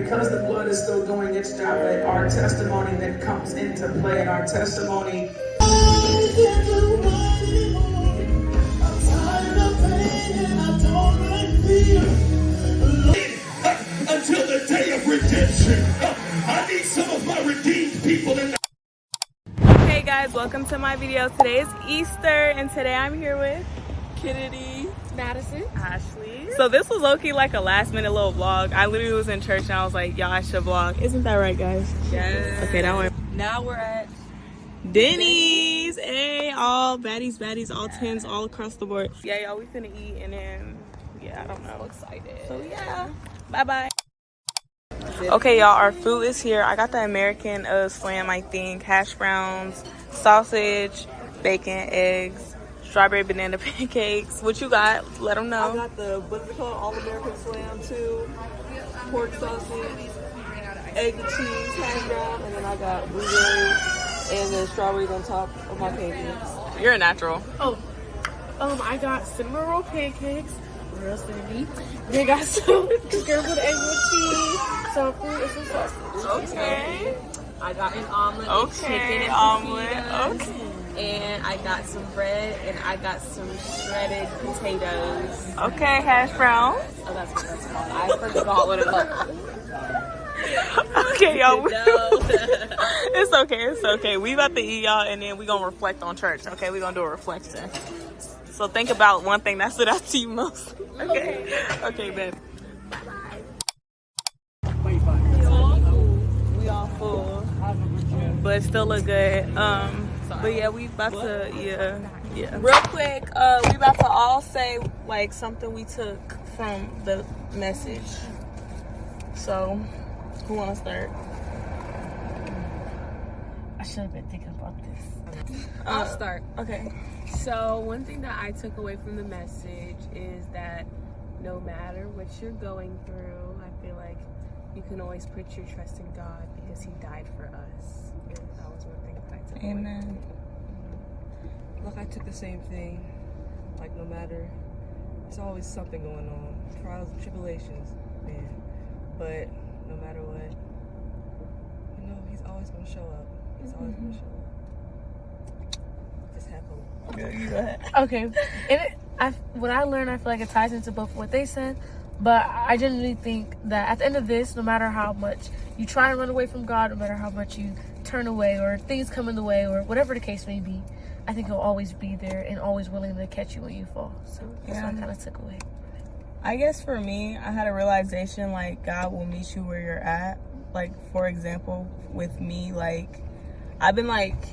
because the blood is still doing its job, that our testimony then comes into play, and our testimony. Until the day of redemption, I need some of my redeemed people in the. Hey guys, welcome to my video. Today is Easter, and today I'm here with Kennedy, Madison, Ashley. So this was low-key like a last-minute little vlog. I literally was in church and I was like, y'all, I should vlog. Isn't that right, guys? yes. Okay, that one. Now we're at Denny's. Hey, all baddies, all tens, all across the board. Yeah, y'all, we finna eat, and then yeah, I don't know. excited. So yeah, bye. Okay, y'all, our food is here. I got the American slam, I think. Hash browns, sausage, bacon, eggs, strawberry banana pancakes. What you got? Let them know. I got the, what's it called? All American Slam too. Pork sausage, egg and cheese, hash brown, and then I got blueberries and then strawberries on top of my pancakes. You're a natural. I got cinnamon roll pancakes, real cinnamon. They got some scrambled eggs with cheese, some fruit, and some sausage. Okay. I got an omelet, with chicken and fajitas. And I got some bread, and I got some shredded potatoes. Okay, hash browns. Oh, that's what that's called. I forgot what it was. Okay, y'all. It's okay. We about to eat, y'all, and then we gonna reflect on church. Okay, we gonna do a reflection. So think about one thing that stood out to you most. Okay, babe. We all full, but it still look good. But yeah, we about to yeah. Real quick, we about to all say like something we took from the message. So, who wanna start? I should have been thinking about this. I'll start. Okay. So one thing that I took away from the message is that no matter what you're going through, I feel like you can always put your trust in God because He died for us. And that was one thing that I took away. Amen. Like I took the same thing. Like no matter, there's always something going on, trials and tribulations, man. But no matter what, you know, He's always gonna show up. He's always gonna show up. Just have hope. Okay, you go ahead. Okay, and what I learned, I feel like it ties into both what they said, but I genuinely think that at the end of this, no matter how much you try and run away from God, no matter how much you turn away or things come in the way or whatever the case may be, I think He'll always be there and always willing to catch you when you fall. So that's what I kind of took away. I guess for me, I had a realization like God will meet you where you're at. Like, for example, with me, like I've been like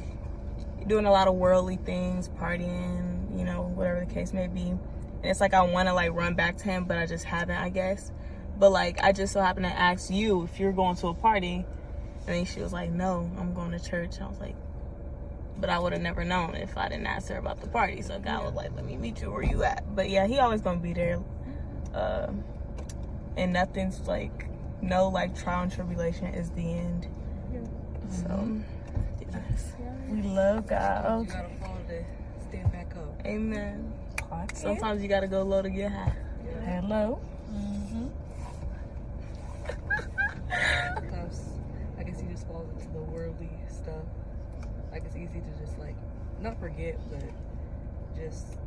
doing a lot of worldly things, partying, you know, whatever the case may be. And it's like I want to like run back to Him, but I just haven't, I guess. But like I just so happened to ask you if you're going to a party, and then she was like, "No, I'm going to church." And I was like, but I would have never known if I didn't ask her about the party. So God was like, "Let me meet you where you at." But yeah, He always gonna be there. And nothing's like, no like trial and tribulation is the end. So yes. We love God. You gotta fall to stand back up. Amen. Sometimes you gotta go low to get high. Hello. Sometimes I guess you just fall into the worldly stuff. Like it's easy to just like not forget, but just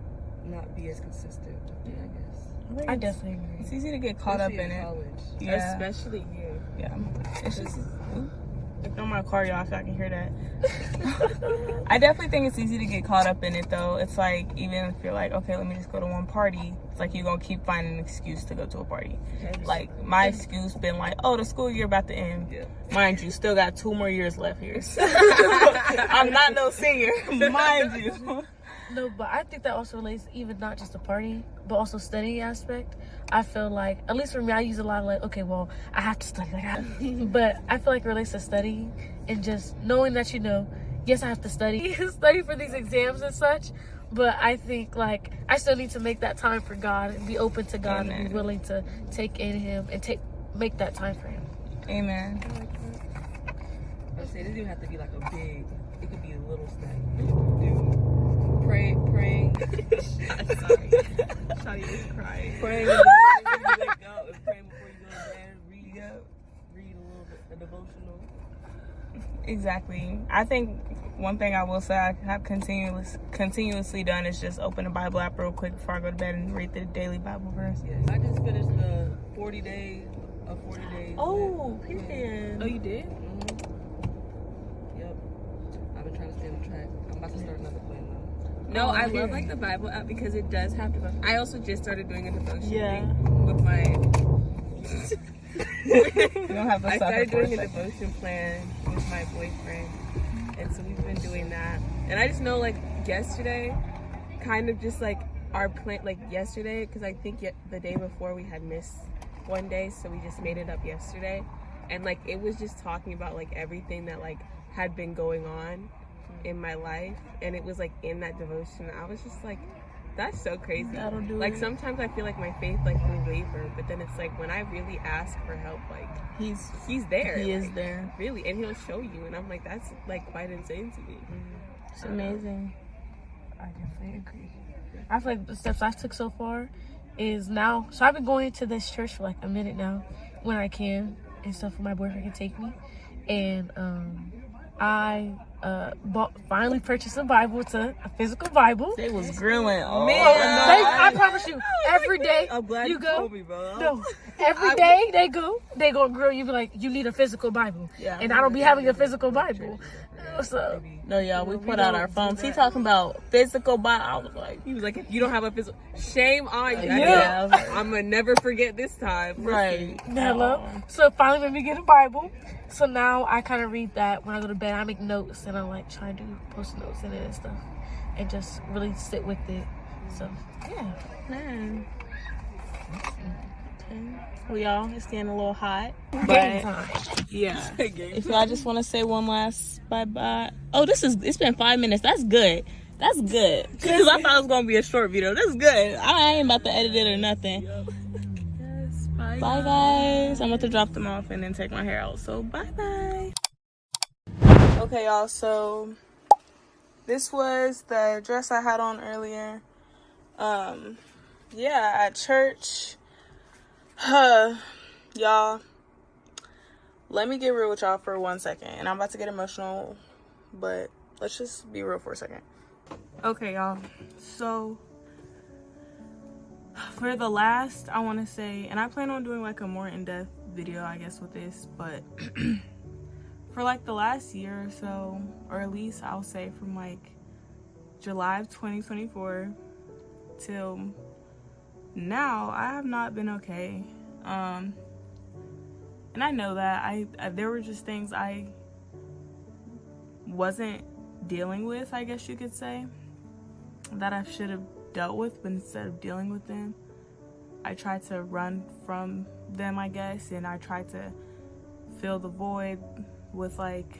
not be as consistent with it, I guess. I definitely agree. It's easy to get caught up in it. College. Yeah. Especially here. Yeah. It's just if I'm my car, y'all, if I can hear that. I definitely think it's easy to get caught up in it though. It's like even if you're like, okay, let me just go to one party, it's like you're gonna keep finding an excuse to go to a party. Like my excuse been like, oh, the school year about to end. Yeah. Mind you, still got 2 more years left here. I'm not no senior, mind you. No, but I think that also relates even not just to partying, but also studying aspect. I feel like, at least for me, I use a lot of like, okay, well, I have to study. But I feel like it relates to studying and just knowing that, you know, yes, I have to study for these exams and such. But I think like I still need to make that time for God and be open to God. Amen. And be willing to take in Him and make that time for Him. Amen. I say it doesn't even have to be like a big. It could be a little snack. You do praying. Sorry, Shawty is crying. Praying in the morning when you wake up, and praying before you go to bed. A devotional. Exactly. I think one thing I will say I have continuously done is just open the Bible app real quick before I go to bed and read the daily Bible verse. Yes. I just finished the 40 days. Oh, period. Oh, you did? Yep. I've been trying to stay on track. I'm about to start another plan though. No, I love like the Bible app because it does have devotion. I also just started doing a devotion Yeah. thing with my. You don't have to I suffer started for doing a a second. devotion plan with my boyfriend, and so we've been doing that. And I just know like yesterday, kind of just like our plan, like yesterday, because I think the day before we had missed one day, so we just made it up yesterday, and like it was just talking about like everything that like had been going on in my life, and it was like in that devotion. I was just like, that's so crazy. That'll do like it. sometimes I feel like my faith like will waver, but then it's like when I really ask for help, like he's there. He is like, there. really, and he'll show you, and I'm like, that's like quite insane to me. It's amazing. I definitely agree. I feel like the steps I took so far is now. So I've been going to this church for like a minute now, when I can and stuff. Where my boyfriend can take me, and I finally purchased a Bible, a physical Bible. They was grilling. Oh, Man, I promise you, every day I'm glad you go. told me, bro. No, every day they gonna grill you. Be like, you need a physical Bible, Yeah. and I don't be having a physical Bible. So No, y'all, we put out our phones. He talking about physical Bible. I was like, He was like, if you don't have a physical, shame on you. Yeah. I'm gonna never forget this time. right. hello. So it finally made me get a Bible. So now I kind of read that when I go to bed. I make notes and I like try to do post notes in it and stuff, and just really sit with it. So yeah. Man. Well, y'all, it's getting a little hot. Game But time. yeah. If y'all just want to say one last bye-bye. Oh, it's been 5 minutes. That's good. That's good. Because I thought it was going to be a short video. That's good. I ain't about to edit it or nothing. Yes, bye. Bye, guys. I'm about to drop them off and then take my hair out. So, bye-bye. Okay, y'all. So, this was the dress I had on earlier. Yeah, at church. Y'all, let me get real with y'all for 1 second. And I'm about to get emotional, but let's just be real for a second. Okay, y'all. So, for the last, I want to say, and I plan on doing like a more in-depth video, I guess, with this, but for like the last year or so, or at least I'll say from like July of 2024 till now, I have not been okay. And I know that I there were just things I wasn't dealing with, I guess you could say, that I should have dealt with, but instead of dealing with them, I tried to run from them, I guess, and I tried to fill the void with like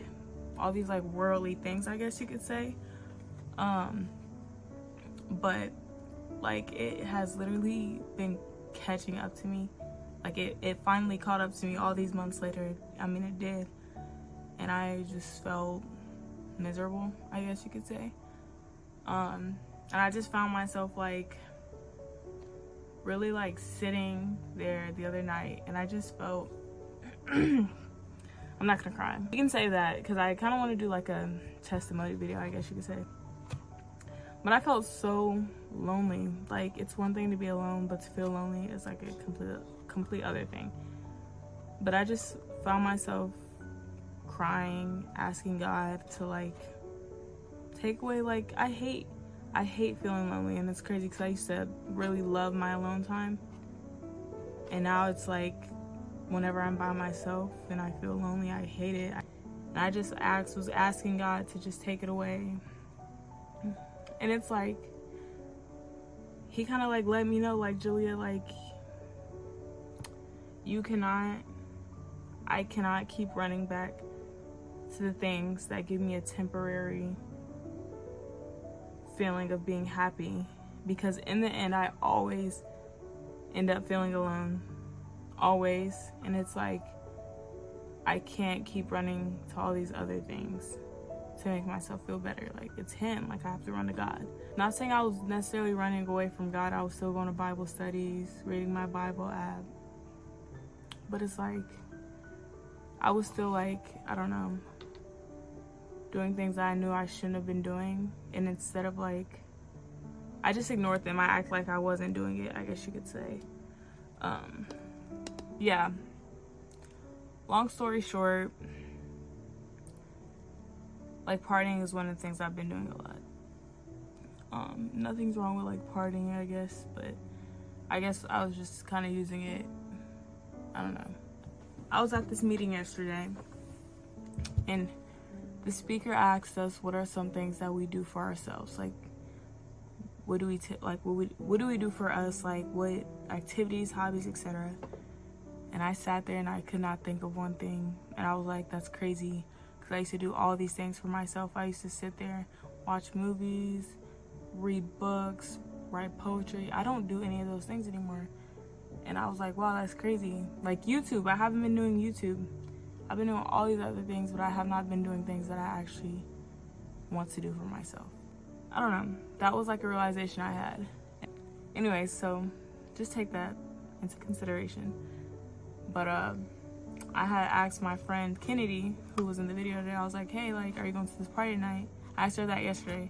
all these like worldly things, I guess you could say. But like it has literally been catching up to me. Like it finally caught up to me all these months later. I mean, it did. And I just felt miserable, I guess you could say. And I just found myself like really like sitting there the other night, and I just felt I'm not gonna cry. You can say that because I kind of want to do like a testimony video, I guess you could say. But I felt so lonely. Like, it's one thing to be alone, but to feel lonely is like a complete other thing. But I just found myself crying, asking God to like take away, like, I hate feeling lonely. And it's crazy because I used to really love my alone time, and now it's like whenever I'm by myself and I feel lonely, I hate it. And I just was asking God to just take it away. And it's like, he kind of like let me know, like, Julia, like, I cannot keep running back to the things that give me a temporary feeling of being happy, because in the end, I always end up feeling alone, always. And it's like, I can't keep running to all these other things to make myself feel better. Like, it's him. Like, I have to run to God. Not saying I was necessarily running away from God. I was still going to Bible studies, reading my Bible app. But it's like, I was still like, I don't know, doing things that I knew I shouldn't have been doing. And instead of like, I just ignored them. I act like I wasn't doing it, I guess you could say. Yeah. Long story short, like partying is one of the things I've been doing a lot. Nothing's wrong with like partying, I guess, but I guess I was just kind of using it. I don't know. I was at this meeting yesterday, and the speaker asked us what are some things that we do for ourselves, like what do we do for us, like what activities, hobbies, etc. And I sat there and I could not think of one thing, and I was like, that's crazy, because I used to do all these things for myself. I used to sit there, watch movies, read books, write poetry. I don't do any of those things anymore. And I was like, wow, that's crazy. Like YouTube, I haven't been doing YouTube. I've been doing all these other things, but I have not been doing things that I actually want to do for myself. I don't know. That was like a realization I had. Anyway, so just take that into consideration. But I had asked my friend Kennedy, who was in the video today, I was like, hey, like, are you going to this party tonight? I asked her that yesterday.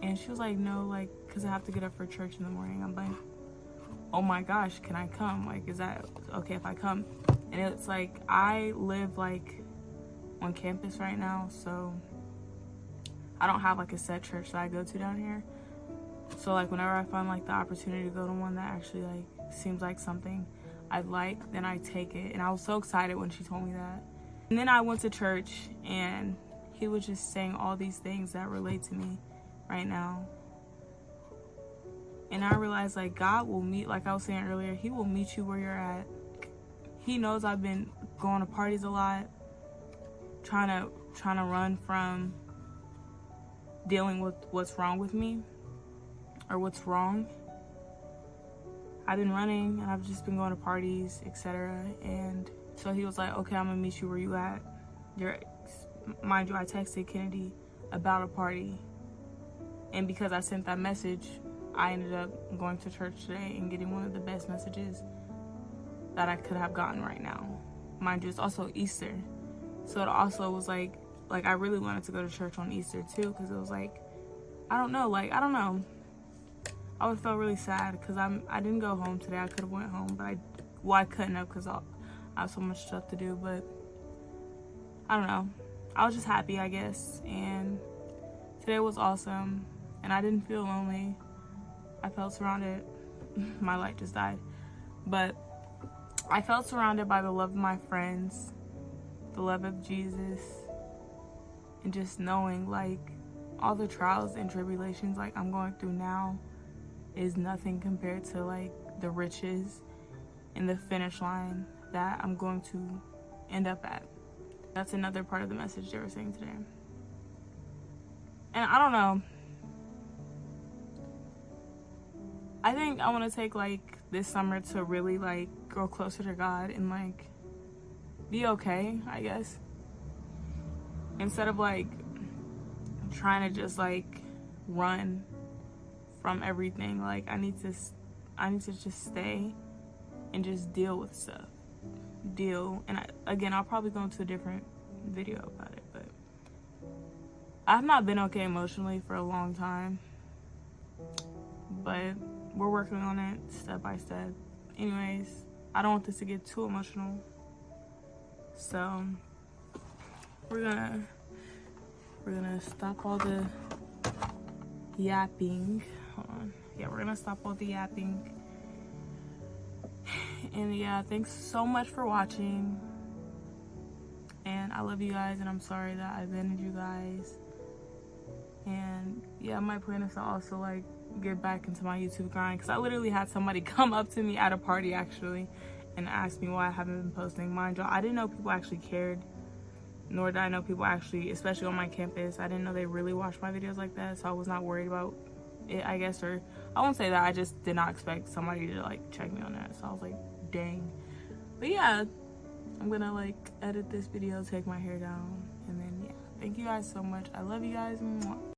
And she was like, no, like, because I have to get up for church in the morning. I'm like, oh my gosh, can I come? Like, is that okay if I come? And it's like, I live like on campus right now, so I don't have like a set church that I go to down here. So like whenever I find like the opportunity to go to one that actually like seems like something I like, then I take it. And I was so excited when she told me that. And then I went to church and he was just saying all these things that relate to me right now. And I realized like God will meet, like I was saying earlier, he will meet you where you're at. He knows I've been going to parties a lot, trying to run from dealing with what's wrong with me or what's wrong. I've been running and I've just been going to parties, etc. And so he was like, okay, I'm gonna meet you where you at. Mind you, I texted Kennedy about a party, and because I sent that message, I ended up going to church today and getting one of the best messages that I could have gotten right now. Mind you, it's also Easter. So it also was like I really wanted to go to church on Easter too, because it was like, I don't know. I would feel really sad because I didn't go home today. I could have went home, but I couldn't have because I have so much stuff to do. But I don't know. I was just happy, I guess. And today was awesome, and I didn't feel lonely. I felt surrounded. My light just died. But I felt surrounded by the love of my friends, the love of Jesus, and just knowing like all the trials and tribulations like I'm going through now is nothing compared to like the riches and the finish line that I'm going to end up at. That's another part of the message they were saying today. And I don't know. I think I want to take like this summer to really like grow closer to God and like be okay, I guess. Instead of like trying to just like run from everything, like I need to just stay and just deal with stuff. And I'll probably go into a different video about it, but I've not been okay emotionally for a long time, but we're working on it step by step. Anyways, I don't want this to get too emotional, so we're gonna stop all the yapping. Hold on. Yeah, we're gonna stop all the yapping. And yeah, thanks so much for watching. And I love you guys, and I'm sorry that I abandoned you guys. And yeah, my plan is to also like get back into my YouTube grind, because I literally had somebody come up to me at a party actually and ask me why I haven't been posting. Mind you, I didn't know people actually cared, nor did I know people actually, especially on my campus, I didn't know they really watched my videos like that, so I was not worried about it, I guess. Or I won't say that, I just did not expect somebody to like check me on that, so I was like, dang. But yeah, I'm gonna like edit this video, take my hair down, and then yeah, thank you guys so much. I love you guys. Mwah.